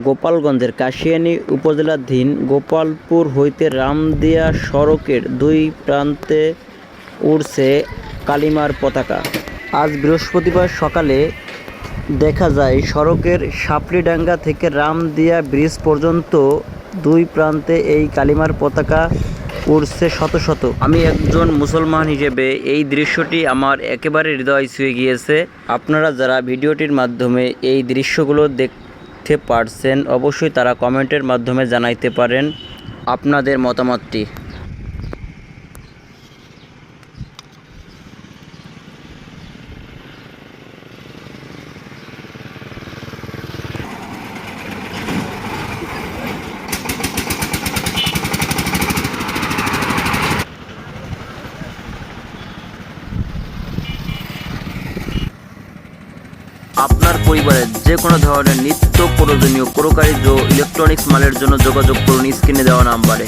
গোপালগঞ্জের কাশিয়ানী উপজেলাধীন গোপালপুর হইতে রামদিয়া সড়কের দুই প্রান্তে উড়ছে কালিমার পতাকা। আজ বৃহস্পতিবার সকালে দেখা যায় সড়কের সাপড়িডাঙ্গা থেকে রামদিয়া ব্রিজ পর্যন্ত দুই প্রান্তে এই কালিমার পতাকা উড়ছে শত শত। আমি একজন মুসলমান হিসেবে এই দৃশ্যটি আমার একেবারে হৃদয় ছুঁয়ে গিয়েছে। আপনারা যারা ভিডিওটির মাধ্যমে এই দৃশ্যগুলো দেখতে পারছেন অবশ্যই তারা কমেন্টের মাধ্যমে জানাইতে পারেন আপনাদের মতামতটি। আপনার পরিবারের যে কোনো ধরনের নিত্য প্রয়োজনীয় ক্রোকারিজ ও ইলেকট্রনিক্স মালের জন্য যোগাযোগ করুন স্ক্রিনে দেওয়া নাম্বারে।